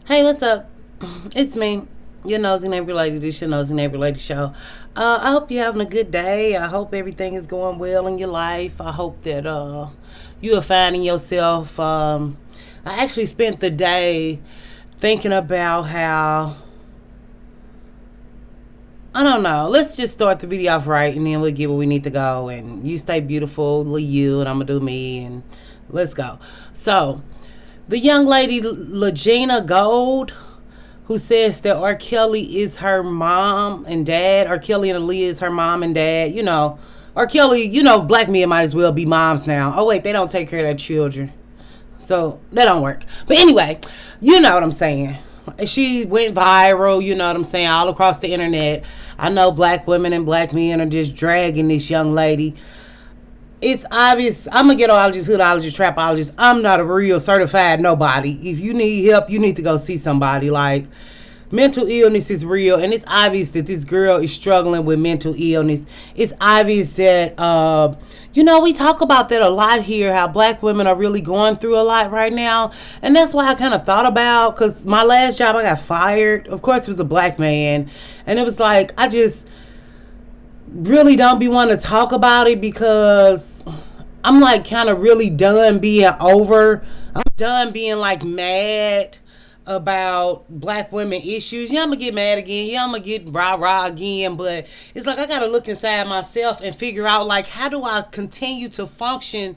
Hey, what's up? It's me, your nosy neighbor lady. This your nosy neighbor lady show. I hope you're having a good day. I hope everything is going well in your life. I hope that you are finding yourself. I actually spent the day thinking about how I don't know. Let's just start the video off right, and then we'll get where we need to go. And you stay beautiful, you, and I'm gonna do me, and let's go. So, the young lady Legena Gold, who says that R. Kelly is her mom and dad. R. Kelly and Aaliyah is her mom and dad. R. Kelly, black men might as well be moms now. Oh, wait, they don't take care of their children. So that don't work. But anyway, you know what I'm saying. She went viral, you know what I'm saying, all across the internet. I know black women and black men are just dragging this young lady. It's obvious. I'm a ghettoologist, hoodologist, trapologist. I'm not a real certified nobody. If you need help, you need to go see somebody. Like, mental illness is real, and it's obvious that this girl is struggling with mental illness. It's obvious that we talk about that a lot here, how black women are really going through a lot right now. And that's why I kind of thought about, because my last job I got fired. Of course, it was a black man. And it was like, I just really don't be wanting to talk about it, because I'm like kind of really done being over. I'm done being like mad about black women issues. Yeah, I'm gonna get mad again. Yeah, I'm gonna get rah rah again. But it's like I gotta look inside myself and figure out, like, how do I continue to function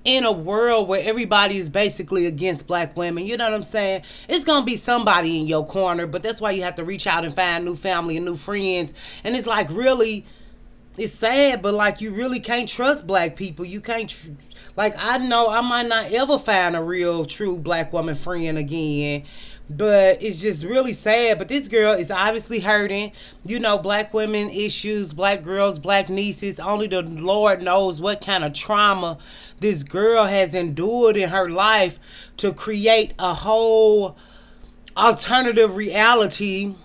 in a world where everybody is basically against black women? You know what I'm saying? It's gonna be somebody in your corner, but that's why you have to reach out and find new family and new friends. And it's like, really, it's sad, but like, you really can't trust black people. You can't like, I know I might not ever find a real true black woman friend again, but it's just really sad. But this girl is obviously hurting. Black women issues, black girls, black nieces. Only the Lord knows what kind of trauma this girl has endured in her life to create a whole alternative reality.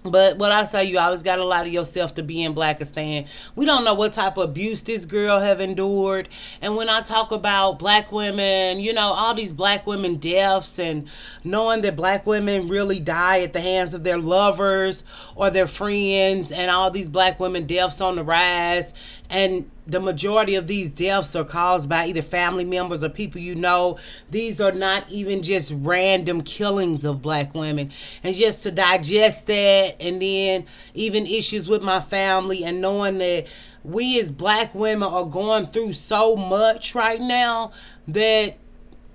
But what I say, you always got to lie to yourself to be in Blackistan. We don't know what type of abuse this girl have endured. And when I talk about black women, all these black women deaths, and knowing that black women really die at the hands of their lovers or their friends, and all these black women deaths on the rise. And the majority of these deaths are caused by either family members or people you know. These are not even just random killings of black women. And just to digest that, and then even issues with my family, and knowing that we as black women are going through so much right now that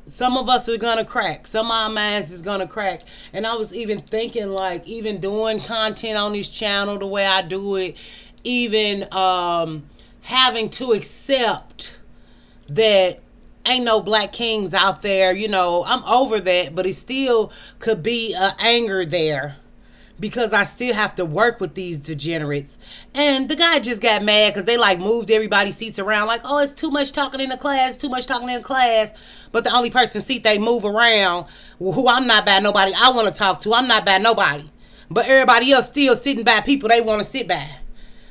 some of us are gonna crack. Some of our minds is gonna crack. And I was even thinking, like, even doing content on this channel the way I do it, even having to accept that ain't no black kings out there. I'm over that, but it still could be anger there, because I still have to work with these degenerates. And the guy just got mad because they like moved everybody's seats around, like, oh, it's too much talking in the class, too much talking in the class. But the only person seat they move around, who I'm not by nobody I want to talk to, I'm not by nobody. But everybody else still sitting by people they want to sit by.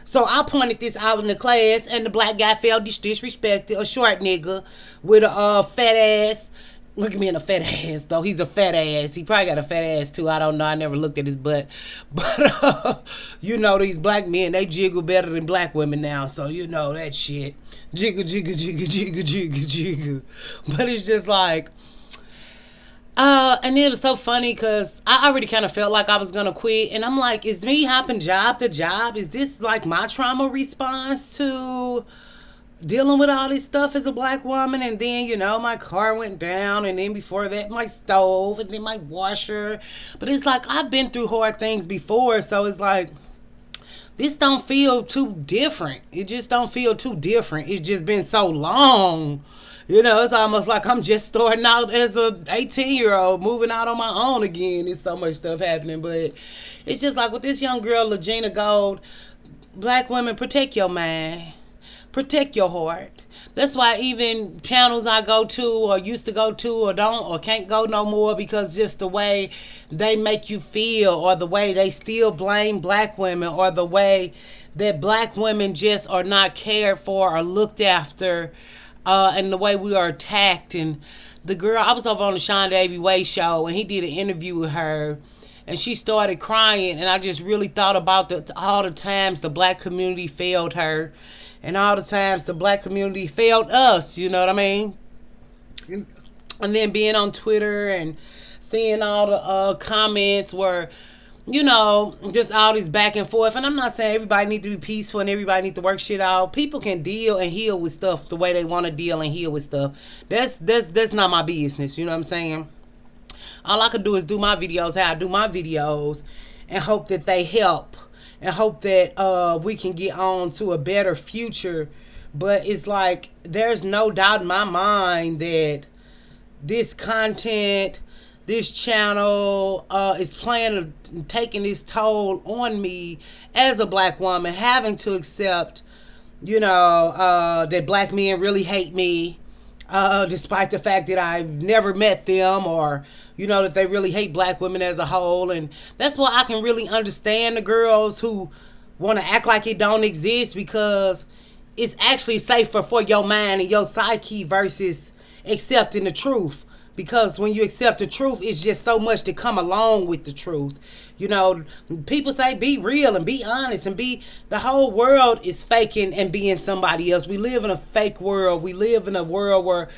So I pointed this out in the class, and the black guy felt disrespected. A short nigga with a fat ass. Look at me in a fat ass, though. He's a fat ass. He probably got a fat ass, too. I don't know. I never looked at his butt. But, these black men, they jiggle better than black women now. So, that shit. Jiggle, jiggle, jiggle, jiggle, jiggle, jiggle. But it's just like... and it was so funny because I already kind of felt like I was gonna quit, and I'm like, is me hopping job to job, is this like my trauma response to dealing with all this stuff as a black woman? And then my car went down, and then before that my stove, and then my washer. But it's like, I've been through hard things before, so it's like, this don't feel too different. It just don't feel too different. It's just been so long. It's almost like I'm just starting out as a 18-year-old, moving out on my own again. There's so much stuff happening. But it's just like with this young girl, Legena Gold, black women, protect your mind. Protect your heart. That's why even channels I go to, or used to go to, or don't, or can't go no more, because just the way they make you feel, or the way they still blame black women, or the way that black women just are not cared for or looked after and the way we are attacked. And the girl, I was over on the Sean Davy Way show, and he did an interview with her, and she started crying. And I just really thought about all the times the black community failed her, and all the times the black community failed us. You know what I mean? And then being on Twitter and seeing all the comments where, just all this back and forth. And I'm not saying everybody need to be peaceful and everybody need to work shit out. People can deal and heal with stuff the way they want to deal and heal with stuff. That's not my business. You know what I'm saying? All I could do is do my videos how I do my videos, and hope that they help, and hope that we can get on to a better future. But it's like, there's no doubt in my mind that this content, this channel is taking this toll on me as a black woman, having to accept, that black men really hate me, despite the fact that I've never met them, or, that they really hate black women as a whole. And that's why I can really understand the girls who want to act like it don't exist, because it's actually safer for your mind and your psyche versus accepting the truth. Because when you accept the truth, it's just so much to come along with the truth. People say be real and be honest and the whole world is faking and being somebody else. We live in a fake world. We live in a world where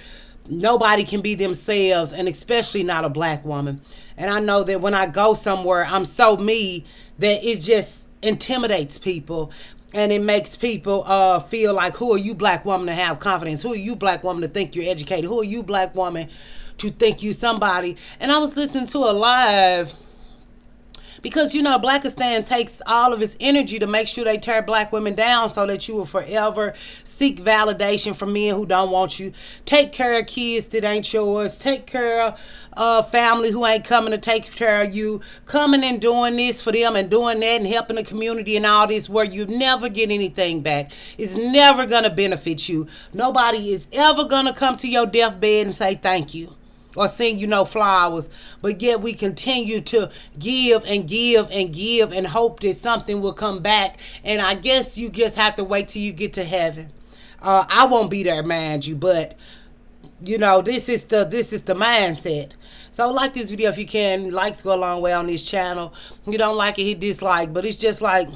nobody can be themselves, and especially not a black woman. And I know that when I go somewhere, I'm so me that it just intimidates people. And it makes people feel like, who are you, black woman, to have confidence? Who are you, black woman, to think you're educated? Who are you, black woman, to think you somebody? And I was listening to a live, because, Blackistan takes all of its energy to make sure they tear black women down so that you will forever seek validation from men who don't want you. Take care of kids that ain't yours. Take care of family who ain't coming to take care of you. Coming and doing this for them and doing that and helping the community and all this, where you never get anything back. It's never going to benefit you. Nobody is ever going to come to your deathbed and say thank you, or sing flowers. But yet we continue to give and give and give and hope that something will come back. And I guess you just have to wait till you get to heaven. I won't be there, mind you, but this is the mindset. So like this video if you can. Likes go a long way on this channel. If you don't like it, hit dislike. But it's just like,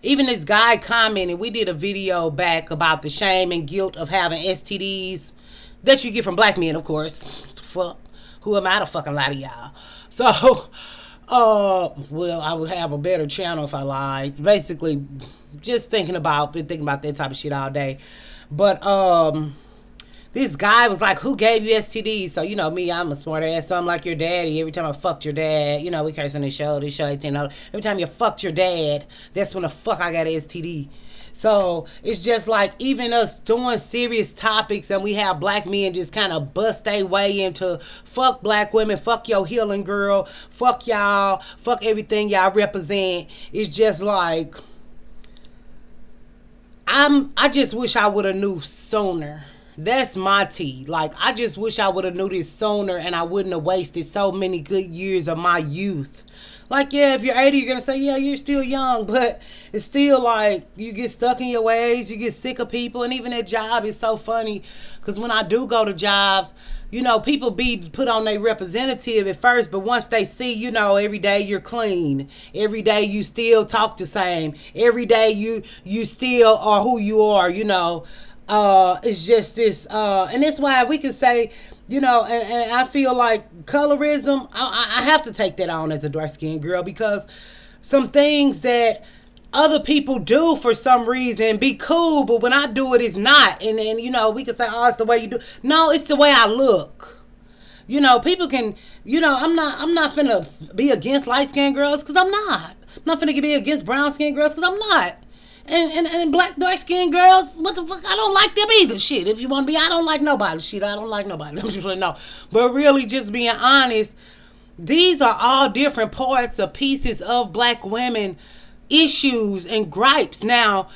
even this guy commented, we did a video back about the shame and guilt of having STDs that you get from black men, of course. Fuck, who am I to fucking lie to y'all? So, well, I would have a better channel if I lied. Basically, just been thinking about that type of shit all day. But this guy was like, who gave you STDs? So, me, I'm a smart ass, so I'm like your daddy. Every time I fucked your dad, we curse on this show 18. Every time you fucked your dad, that's when the fuck I got an STD. So it's just like, even us doing serious topics, and we have black men just kind of bust their way into fuck black women, fuck your healing girl, fuck y'all, fuck everything y'all represent. It's just like, I just wish I would have knew sooner. That's my tea. Like, I just wish I would have knew this sooner, and I wouldn't have wasted so many good years of my youth. Like, yeah, if you're 80, you're going to say, yeah, you're still young. But it's still like, you get stuck in your ways. You get sick of people. And even that job is so funny. Because when I do go to jobs, people be put on their representative at first. But once they see, every day you're clean. Every day you still talk the same. Every day you still are who you are, It's just this. And that's why we can say, and I feel like colorism, I have to take that on as a dark-skinned girl, because some things that other people do for some reason be cool, but when I do it, it's not. And then, we can say, oh, it's the way you do. No, it's the way I look. People can, I'm not finna be against light-skinned girls, because I'm not. I'm not finna be against brown-skinned girls, because I'm not. And black dark-skinned girls, what the fuck, I don't like them either. Shit, if you want to be, I don't like nobody. Shit, I don't like nobody. I'm just really no. But really, just being honest, these are all different parts or pieces of black women issues and gripes. Now,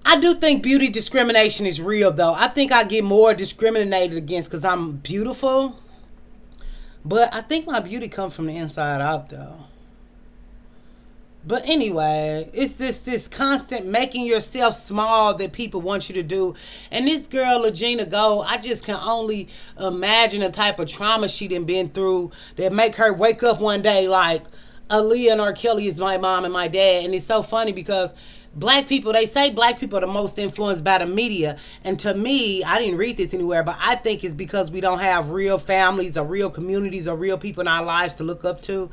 I do think beauty discrimination is real, though. I think I get more discriminated against because I'm beautiful. But I think my beauty comes from the inside out, though. But anyway, it's just this constant making yourself small that people want you to do. And this girl, Legena Gold, I just can only imagine the type of trauma she done been through that make her wake up one day like Aaliyah and R. Kelly is my mom and my dad. And it's so funny because black people, they say black people are the most influenced by the media. And to me, I didn't read this anywhere, but I think it's because we don't have real families or real communities or real people in our lives to look up to.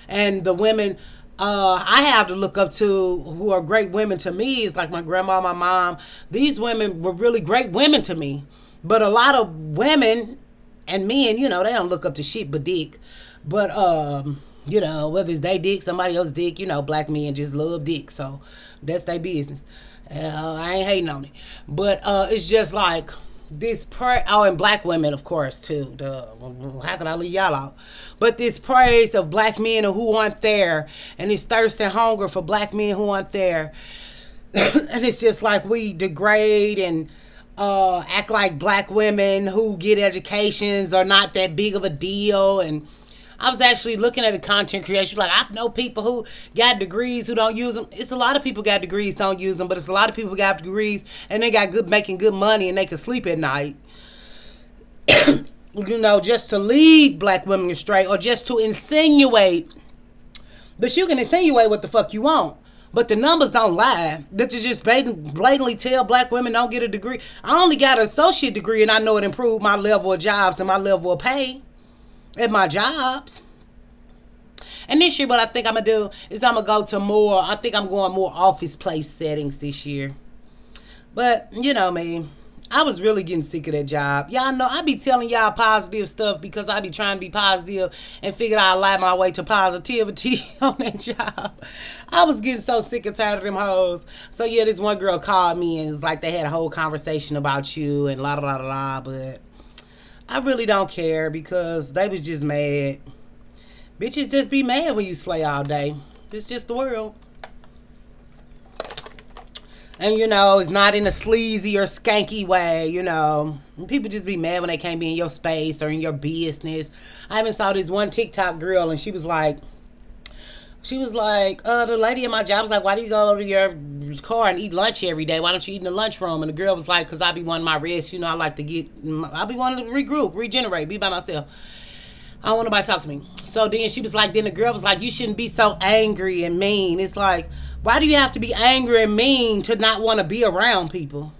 And the women I have to look up to who are great women to me is like my grandma, my mom. These women were really great women to me. But a lot of women and men, you know, they don't look up to shit but dick. But you know, whether it's they dick, somebody else dick, you know, black men just love dick. So that's their business. I ain't hating on it. But it's just like this praise. Oh, and black women, of course, too. How can I leave y'all out? But this praise of black men who aren't there, and this thirst and hunger for black men who aren't there. And it's just like we degrade and act like black women who get educations are not that big of a deal. And I was actually looking at a content creation. Like, I know people who got degrees who don't use them. It's a lot of people got degrees, don't use them, but it's a lot of people who got degrees and they got good, making good money and they can sleep at night. You know, just to lead black women astray or just to insinuate. But you can insinuate what the fuck you want. But the numbers don't lie. That you just blatantly tell black women don't get a degree. I only got an associate degree and I know it improved my level of jobs and my level of pay at my jobs. And this year what I think I'm going to do is I'm going to go to more, I think I'm going more office place settings this year. But, you know me, I was really getting sick of that job. Y'all know I be telling y'all positive stuff because I be trying to be positive and figured I'd lie my way to positivity on that job. I was getting so sick and tired of them hoes. So yeah, this one girl called me and it's like they had a whole conversation about you and la la la la, but I really don't care because they was just mad. Bitches just be mad when you slay all day. It's just the world. And, you know, it's not in a sleazy or skanky way, you know. People just be mad when they can't be in your space or in your business. I even saw this one TikTok girl and she was like, the lady in my job was like, why do you go to your car and eat lunch every day? Why don't you eat in the lunchroom? And the girl was like, because I be wanting my rest. You know, I be wanting to regroup, regenerate, be by myself. I don't want nobody to talk to me. So then she was like, then the girl was like, you shouldn't be so angry and mean. It's like, why do you have to be angry and mean to not want to be around people?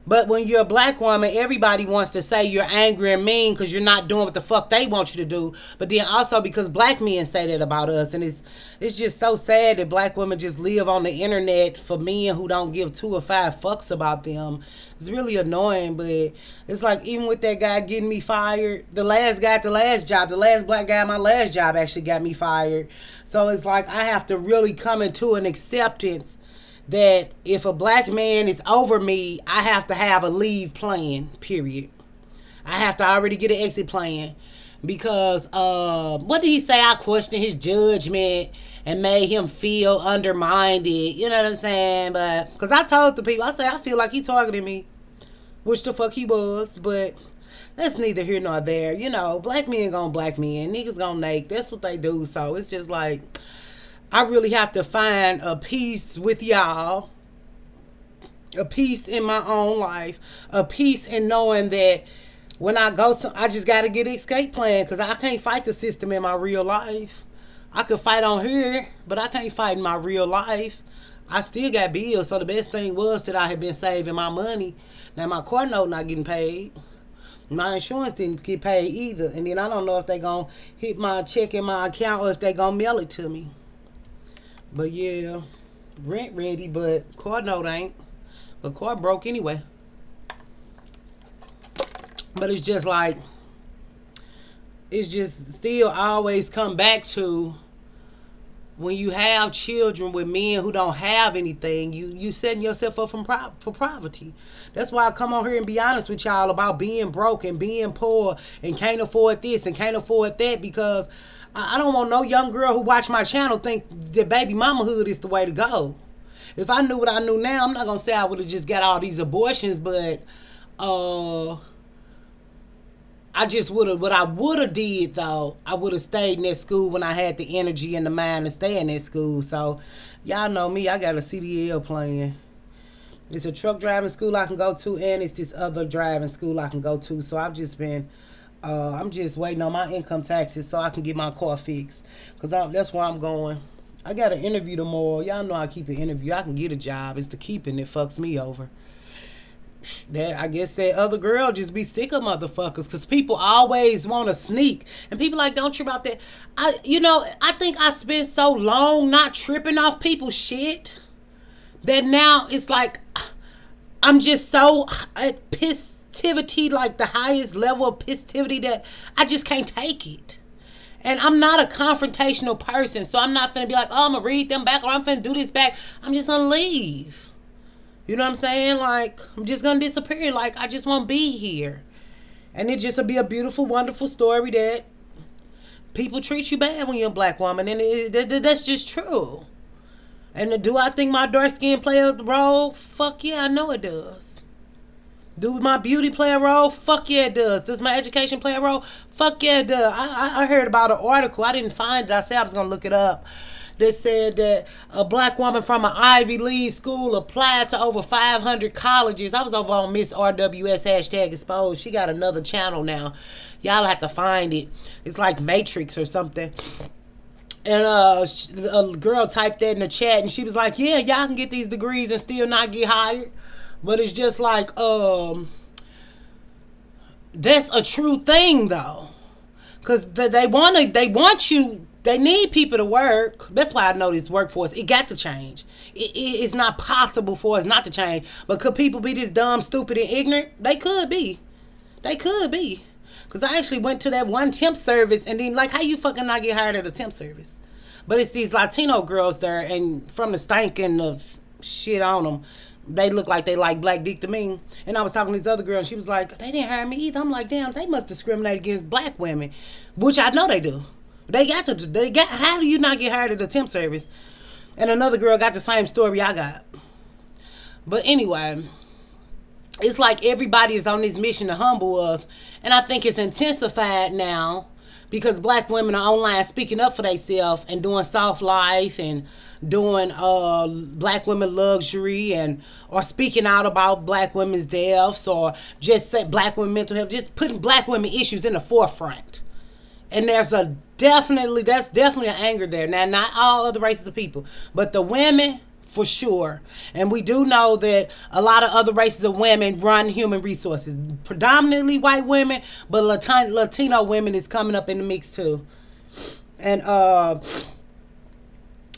But when you're a black woman, everybody wants to say you're angry and mean because you're not doing what the fuck they want you to do. But then also because black men say that about us. And it's just so sad that black women just live on the internet for men who don't give 2 or 5 fucks about them. It's really annoying, but it's like even with that guy getting me fired, the last guy at the last job, the last black guy at my last job actually got me fired. So it's like I have to really come into an acceptance that if a black man is over me, I have to have a leave plan, period. I have to already get an exit plan. Because, what did he say? I questioned his judgment and made him feel undermined. You know what I'm saying? But, because I told the people, I said, I feel like he targeted me. Which the fuck he was. But that's neither here nor there. You know, black men gonna black men. Niggas gonna nake. That's what they do. So, it's just like, I really have to find a peace with y'all, a peace in my own life, a peace in knowing that when I go, I just got to get an escape plan because I can't fight the system in my real life. I could fight on here, but I can't fight in my real life. I still got bills, so the best thing was that I had been saving my money. Now my car note not getting paid. My insurance didn't get paid either. And then I don't know if they going to hit my check in my account or if they going to mail it to me. But yeah, rent ready, but car note ain't. But car broke anyway. But it's just like, it's just still always come back to when you have children with men who don't have anything, you setting yourself up for poverty. That's why I come on here and be honest with y'all about being broke and being poor and can't afford this and can't afford that, because I don't want no young girl who watch my channel think that baby mamahood is the way to go. If I knew what I knew now, I'm not going to say I would have just got all these abortions, but I I just would have, what I would have did though, I would have stayed in that school when I had the energy and the mind to stay in that school. So, y'all know me, I got a CDL plan. It's a truck driving school I can go to, and it's this other driving school I can go to. So I've just been, I'm just waiting on my income taxes so I can get my car fixed. Because that's where I'm going. I got an interview tomorrow. Y'all know I keep an interview. I can get a job. It's the keeping that fucks me over. That, I guess that other girl just be sick of motherfuckers because people always want to sneak. And people like, don't trip off that. I think I spent so long not tripping off people's shit that now it's like I'm just so at pissivity, like the highest level of pissivity that I just can't take it. And I'm not a confrontational person, so I'm not finna be like, oh, I'm gonna read them back or I'm finna do this back. I'm just gonna leave. You know what I'm saying? Like, I'm just gonna disappear. Like, I just won't be here. And it just will be a beautiful, wonderful story that people treat you bad when you're a black woman. And that's just true. And do I think my dark skin play a role? Fuck yeah, I know it does. Do my beauty play a role? Fuck yeah, it does. Does my education play a role? Fuck yeah, it does. I heard about an article. I didn't find it. I said I was going to look it up. That said that a black woman from an Ivy League school applied to over 500 colleges. I was over on Miss RWS #exposed. She got another channel now. Y'all have to find it. It's like Matrix or something. And a girl typed that in the chat, and she was like, yeah, y'all can get these degrees and still not get hired. But it's just like, that's a true thing, though. Because they want you, they need people to work. That's why I know this workforce, it got to change. It's not possible for us not to change. But could people be this dumb, stupid, and ignorant? They could be. They could be. Because I actually went to that one temp service, and then, like, how you fucking not get hired at a temp service? But it's these Latino girls there, and from the stank and the shit on them, they look like they like black dick to me. And I was talking to this other girl, and she was like, they didn't hire me either. I'm like, damn, they must discriminate against black women, which I know they do. How do you not get hired at a temp service? And another girl got the same story I got. But anyway, it's like everybody is on this mission to humble us. And I think it's intensified now because black women are online speaking up for themselves and doing soft life and doing black women luxury and or speaking out about black women's deaths or just say black women mental health, just putting black women issues in the forefront. And that's definitely an anger there. Now, not all other races of people, but the women, for sure. And we do know that a lot of other races of women run human resources. Predominantly white women, but Latino women is coming up in the mix too. And,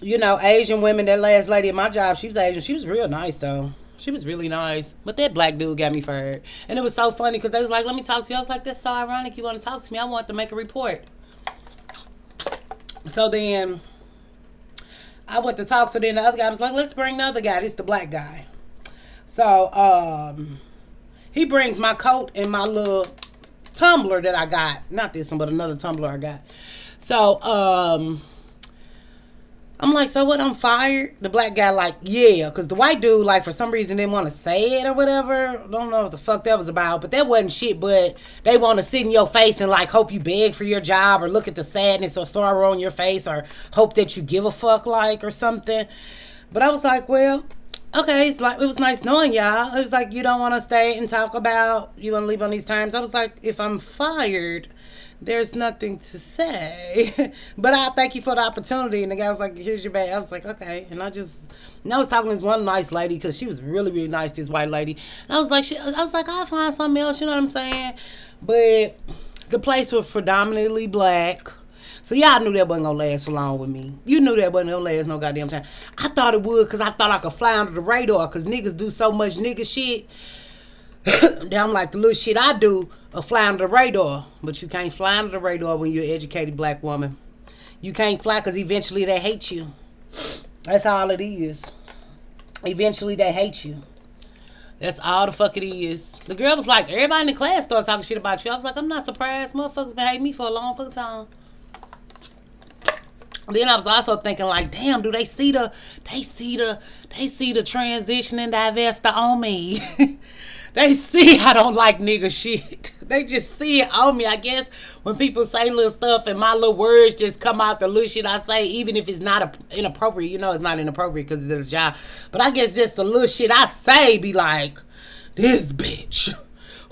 Asian women, that last lady at my job, she was Asian. She was real nice, though. She was really nice. But that black dude got me fired. And it was so funny because they was like, let me talk to you. I was like, that's so ironic you want to talk to me. I want to make a report. So then I went to talk. So then the other guy was like, let's bring the other guy. This the black guy. So he brings my coat and my little tumbler that I got. Not this one, but another tumbler I got. So I'm like, so what, I'm fired? The black guy like, yeah, because the white dude, like, for some reason didn't want to say it or whatever. Don't know what the fuck that was about, but that wasn't shit, but they want to sit in your face and, like, hope you beg for your job or look at the sadness or sorrow on your face or hope that you give a fuck, like, or something. But I was like, well, okay, it's like, it was nice knowing y'all. It was like, you don't want to stay and talk about, you want to leave on these terms. I was like, if I'm fired, there's nothing to say. But I thank you for the opportunity. And the guy was like, here's your bag. I was like, okay. And I was talking to this one nice lady because she was really, really nice, this white lady. And I was like, I'll find something else, you know what I'm saying? But the place was predominantly black. So y'all knew that wasn't going to last so long with me. You knew that wasn't going to last no goddamn time. I thought it would because I thought I could fly under the radar because niggas do so much nigga shit. I'm like, the little shit I do will fly under the radar. But you can't fly under the radar when you're an educated black woman. You can't fly because eventually they hate you. That's all it is. Eventually they hate you. That's all the fuck it is. The girl was like, everybody in the class started talking shit about you. I was like, I'm not surprised. Motherfuckers been hating me for a long fucking time. Then I was also thinking like, damn, do they see the transition and divest on me? They see I don't like nigga shit. They just see it on me. I guess when people say little stuff and my little words just come out the little shit I say, even if it's not inappropriate, it's not inappropriate because it's a job. But I guess just the little shit I say be like, this bitch.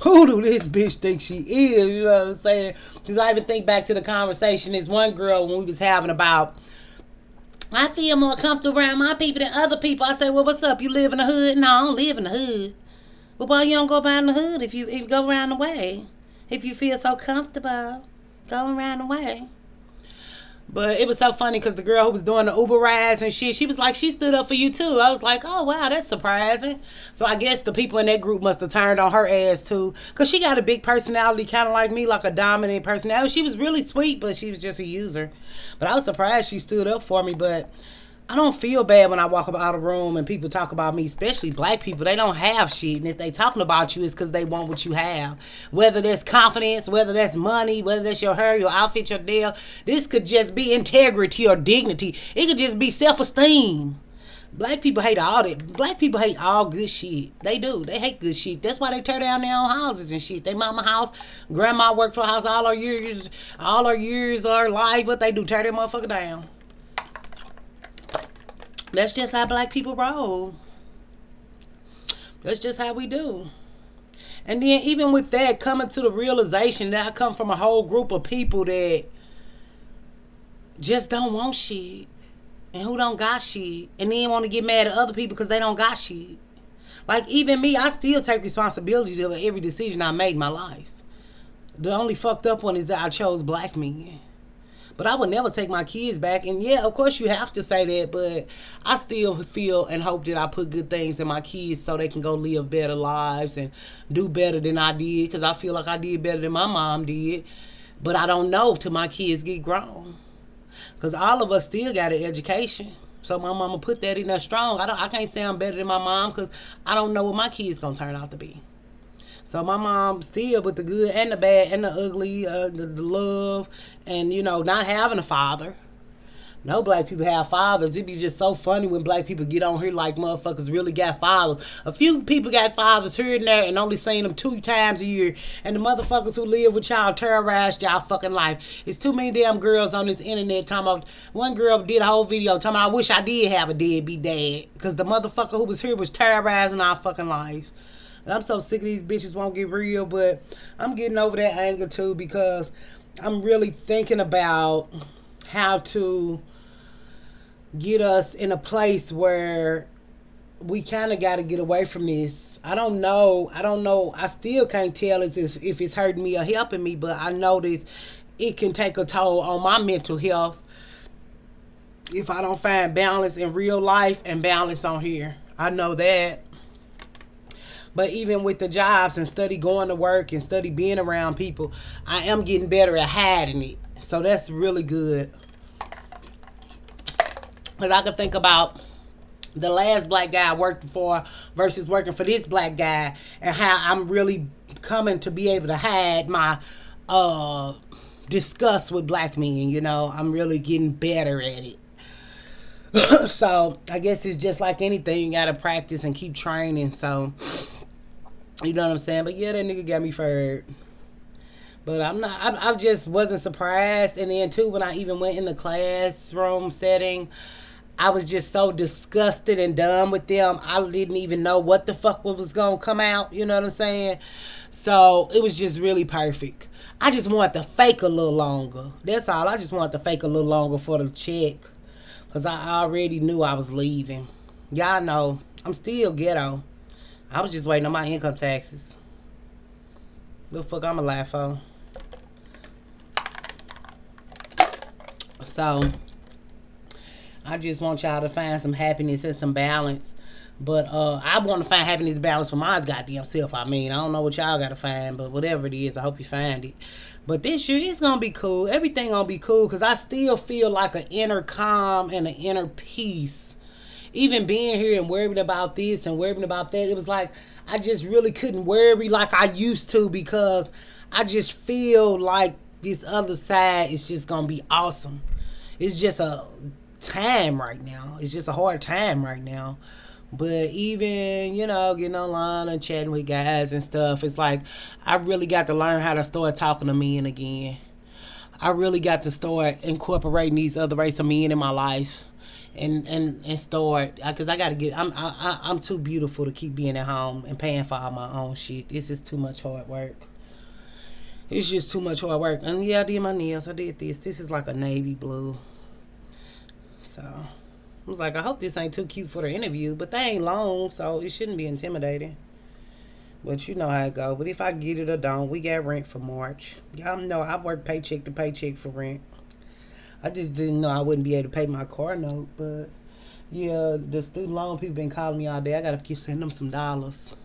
Who do this bitch think she is? You know what I'm saying? Because I even think back to the conversation this one girl when we was having about, I feel more comfortable around my people than other people. I say, well, what's up? You live in the hood? No, I don't live in the hood. But why you don't go around the hood if you go around the way? If you feel so comfortable, go around the way. But it was so funny because the girl who was doing the Uber rides and shit, she was like, she stood up for you too. I was like, oh wow, that's surprising. So I guess the people in that group must have turned on her ass too. Because she got a big personality, kind of like me, like a dominant personality. She was really sweet, but she was just a user. But I was surprised she stood up for me. But I don't feel bad when I walk out of a room and people talk about me, especially black people. They don't have shit. And if they talking about you, it's because they want what you have. Whether that's confidence, whether that's money, whether that's your hair, your outfit, your deal. This could just be integrity or dignity. It could just be self-esteem. Black people hate all that. Black people hate all good shit. They do. They hate good shit. That's why they tear down their own houses and shit. They mama house, grandma worked for a house all her years of her life. What they do, tear that motherfucker down. That's just how black people roll. That's just how we do. And then even with that, coming to the realization that I come from a whole group of people that just don't want shit. And who don't got shit. And then want to get mad at other people because they don't got shit. Like even me, I still take responsibility for every decision I made in my life. The only fucked up one is that I chose black men. But I would never take my kids back. And yeah, of course you have to say that, but I still feel and hope that I put good things in my kids so they can go live better lives and do better than I did, because I feel like I did better than my mom did. But I don't know till my kids get grown, because all of us still got an education. So my mama put that in there strong. I can't say I'm better than my mom because I don't know what my kids gonna turn out to be. So my mom still, with the good and the bad and the ugly, the love, and not having a father. No black people have fathers. It be just so funny when black people get on here like motherfuckers really got fathers. A few people got fathers here and there and only seen them 2 times a year. And the motherfuckers who live with y'all terrorized y'all fucking life. It's too many damn girls on this internet talking about, one girl did a whole video talking about, I wish I did have a deadbeat dad. Because the motherfucker who was here was terrorizing our fucking life. I'm so sick of these bitches won't get real, but I'm getting over that anger too, because I'm really thinking about how to get us in a place where we kind of got to get away from this. I don't know. I still can't tell if it's hurting me or helping me, but I notice it can take a toll on my mental health if I don't find balance in real life and balance on here. I know that. But even with the jobs and study going to work and study being around people, I am getting better at hiding it. So that's really good. Because I can think about the last black guy I worked for versus working for this black guy, and how I'm really coming to be able to hide my disgust with black men. I'm really getting better at it. So I guess it's just like anything. You got to practice and keep training. So... you know what I'm saying? But yeah, that nigga got me fired. But I just wasn't surprised. And then too, when I even went in the classroom setting, I was just so disgusted and done with them. I didn't even know what the fuck was going to come out. You know what I'm saying? So it was just really perfect. I just wanted to fake a little longer. That's all. I just wanted to fake a little longer for the check. Because I already knew I was leaving. Y'all know, I'm still ghetto. I was just waiting on my income taxes. What the fuck I'm alive for? So, I just want y'all to find some happiness and some balance. But I want to find happiness and balance for my goddamn self. I don't know what y'all got to find, but whatever it is, I hope you find it. But this year, it's going to be cool. Everything going to be cool, because I still feel like an inner calm and an inner peace. Even being here and worrying about this and worrying about that, it was like I just really couldn't worry like I used to, because I just feel like this other side is just going to be awesome. It's just a time right now. It's just a hard time right now. But even, getting online and chatting with guys and stuff, it's like I really got to learn how to start talking to men again. I really got to start incorporating these other race of men in my life, and start, because I got to get. I'm too beautiful to keep being at home and paying for all my own shit. This is too much hard work. It's just too much hard work. And yeah, I did my nails. I did this. This is like a navy blue. So I was like, I hope this ain't too cute for the interview, but they ain't long, so it shouldn't be intimidating. But you know how it go. But if I get it or don't, we got rent for March. Y'all know I work paycheck to paycheck for rent. I just didn't know I wouldn't be able to pay my car note, but yeah, the student loan people been calling me all day. I gotta keep sending them some dollars,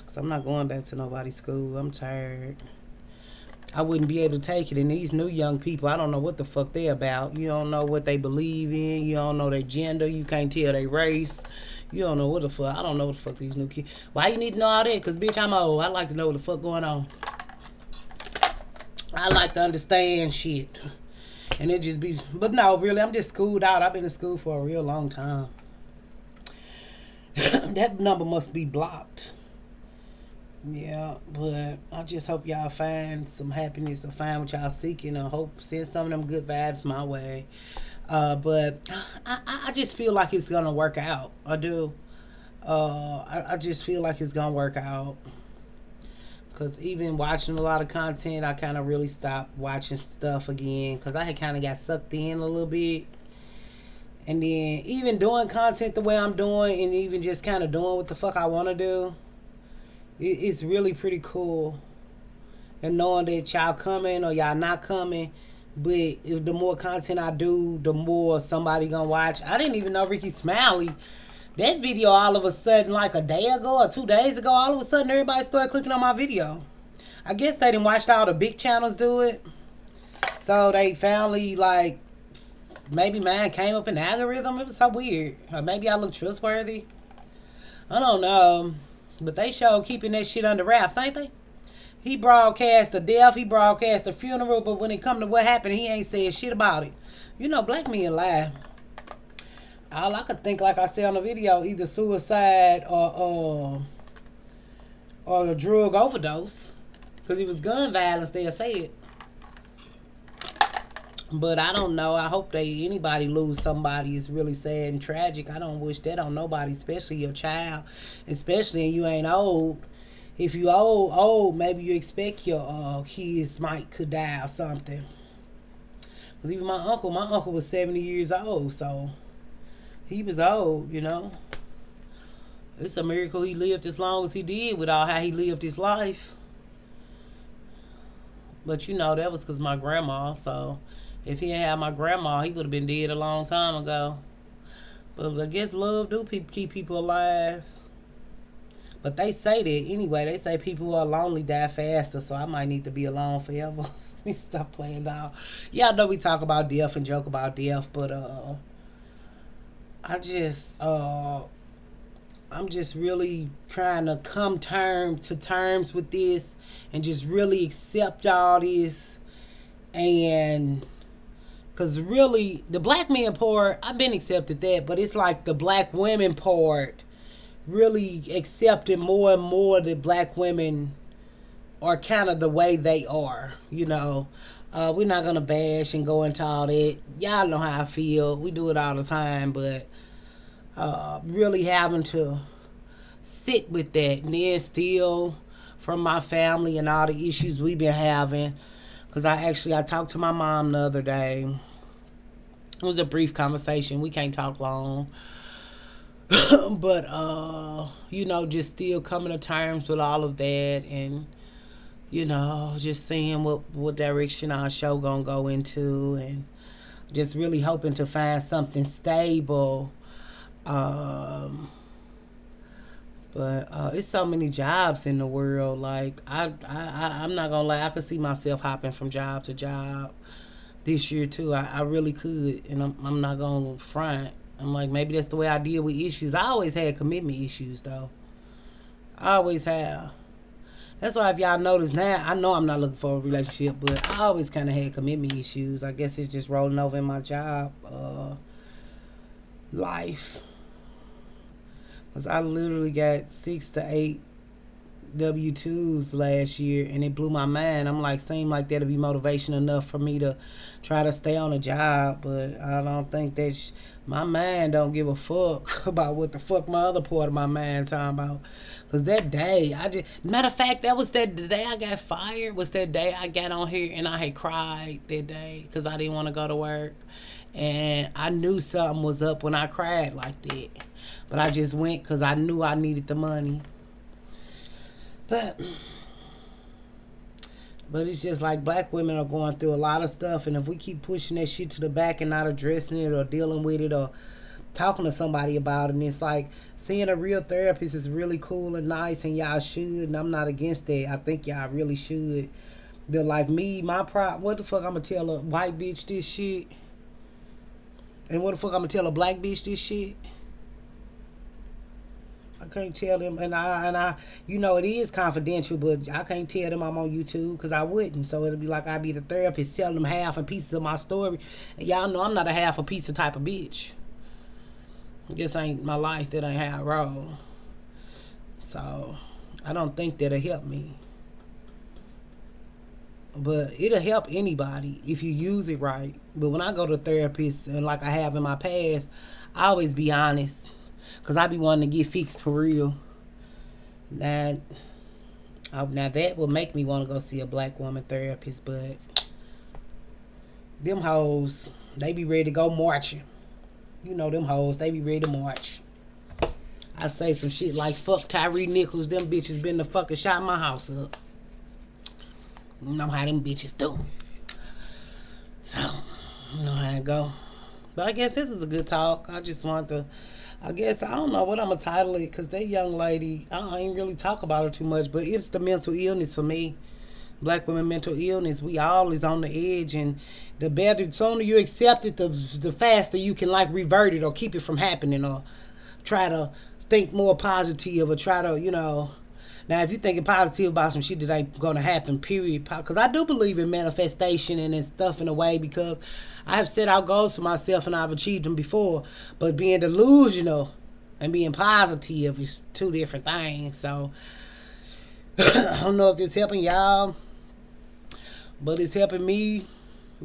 cause I'm not going back to nobody's school. I'm tired. I wouldn't be able to take it. And these new young people, I don't know what the fuck they about. You don't know what they believe in. You don't know their gender. You can't tell their race. You don't know what the fuck. I don't know what the fuck these new kids. Why you need to know all that? Because, bitch, I'm old. I like to know what the fuck going on. I like to understand shit. And it just be... But no, really, I'm just schooled out. I've been in school for a real long time. That number must be blocked. Yeah, but I just hope y'all find some happiness or find what y'all seeking. I hope send some of them good vibes my way. But I just feel like it's gonna work out. I do. I just feel like it's gonna work out. Cause even watching a lot of content, I kind of really stopped watching stuff again. Cause I had kind of got sucked in a little bit. And then even doing content the way I'm doing, and even just kind of doing what the fuck I want to do, it's really pretty cool. And knowing that y'all coming or y'all not coming, but if the more content I do, the more somebody gonna watch. I didn't even know Ricky Smiley. That video all of a sudden, like a day ago or 2 days ago, all of a sudden everybody started clicking on my video. I guess they didn't watch all the big channels do it. So they finally, like, maybe mine came up in the algorithm. It was so weird. Or maybe I look trustworthy. I don't know. But they show keeping that shit under wraps, ain't they? He broadcast the death, he broadcast the funeral, but when it come to what happened, he ain't said shit about it. You know, black men lie. All I could think, like I said on the video, either suicide or a drug overdose. Because it was gun violence, they'll say it. But I don't know. I hope anybody lose somebody is really sad and tragic. I don't wish that on nobody, especially your child. Especially if you ain't old. If you old, maybe you expect your kids could die or something. Cause even my uncle was 70 years old, so he was old, you know. It's a miracle he lived as long as he did with all how he lived his life. But you know, that was because my grandma, so if he didn't have my grandma, he would have been dead a long time ago. But I guess love do keep people alive. But they say that anyway. They say people who are lonely die faster, so I might need to be alone forever. Let me stop playing now. Y'all know we talk about death and joke about death, but I'm just really trying to come to terms with this and just really accept all this. And because really the black men part, I've been accepted that, but it's like the black women part really accepting more and more that black women are kind of the way they are, you know. We're not gonna bash and go into all that. Y'all know how I feel. We do it all the time, but really having to sit with that and then still from my family and all the issues we've been having. Because I talked to my mom the other day. It was a brief conversation. We can't talk long. But you know, just still coming to terms with all of that, and you know, just seeing what direction our show gonna go into, and just really hoping to find something stable. But it's so many jobs in the world. Like I'm not gonna lie, I could see myself hopping from job to job this year too. I really could, and I'm not gonna front. I'm like, maybe that's the way I deal with issues. I always had commitment issues, though. I always have. That's why if y'all notice now, I know I'm not looking for a relationship, but I always kind of had commitment issues. I guess it's just rolling over in my job life. Cause I literally got 6 to 8 W-2s last year, and it blew my mind. I'm like, seemed like that'll be motivation enough for me to try to stay on a job, but I don't think that my mind don't give a fuck about what the fuck my other part of my mind talking about. Cause that day, matter of fact, that was the day I got fired. Was that day I got on here and I had cried that day because I didn't want to go to work, and I knew something was up when I cried like that, but I just went because I knew I needed the money. But it's just like black women are going through a lot of stuff, and if we keep pushing that shit to the back and not addressing it or dealing with it or talking to somebody about it, and it's like seeing a real therapist is really cool and nice, and y'all should, and I'm not against that. I think y'all really should. But like me, my pride, what the fuck I'm gonna tell a white bitch this shit? And what the fuck I'm gonna tell a black bitch this shit? I can't tell them, and I, it is confidential, but I can't tell them I'm on YouTube because I wouldn't. So it'll be like I be the therapist telling them half and pieces of my story, and y'all know I'm not a half a piece of type of bitch. This ain't my life. That ain't how I roll. So I don't think that'll help me, but it'll help anybody if you use it right. But when I go to therapists, and like I have in my past, I always be honest. Cause I be wanting to get fixed for real. Now that will make me want to go see a black woman therapist, but them hoes, they be ready to go marching. You know them hoes, they be ready to march. I say some shit like fuck Tyree Nichols, them bitches been the fucking shot my house up. You know how them bitches do. So, you know how it go. But I guess this is a good talk. I just want to, I don't know what I'm going to title it, because that young lady, I ain't really talk about her too much, but it's the mental illness for me. Black women mental illness, we all is on the edge, and the sooner you accept it, the faster you can like revert it or keep it from happening, or try to think more positive, or try to, now if you thinking positive about some shit that ain't gonna happen, period, because I do believe in manifestation and stuff in a way, because I have set out goals for myself and I've achieved them before, but being delusional and being positive is two different things. So I don't know if this helping y'all, but it's helping me.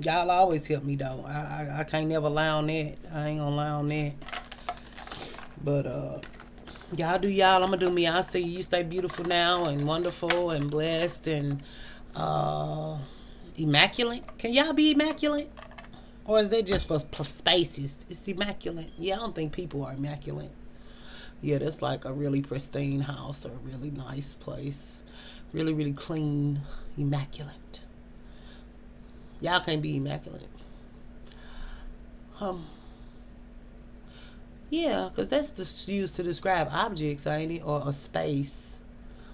Y'all always help me though. I can't never lie on that. I ain't gonna lie on that. But y'all do y'all. I'ma do me. I see you stay beautiful now and wonderful and blessed and immaculate. Can y'all be immaculate? Or is that just for spaces? It's immaculate. Yeah, I don't think people are immaculate. Yeah, that's like a really pristine house or a really nice place. Really, really clean. Immaculate. Y'all can't be immaculate. Yeah, because that's just used to describe objects, ain't it? Or a space.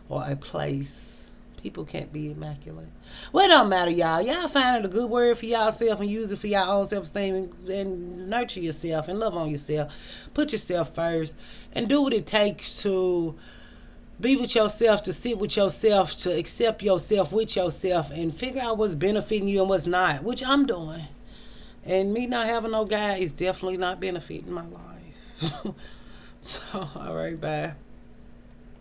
Or a place. People can't be immaculate. Well, it don't matter, y'all. Y'all find it a good word for y'allself and use it for your own self-esteem, and nurture yourself and love on yourself. Put yourself first and do what it takes to be with yourself, to sit with yourself, to accept yourself with yourself, and figure out what's benefiting you and what's not, which I'm doing. And me not having no guy is definitely not benefiting my life. So, all right, bye.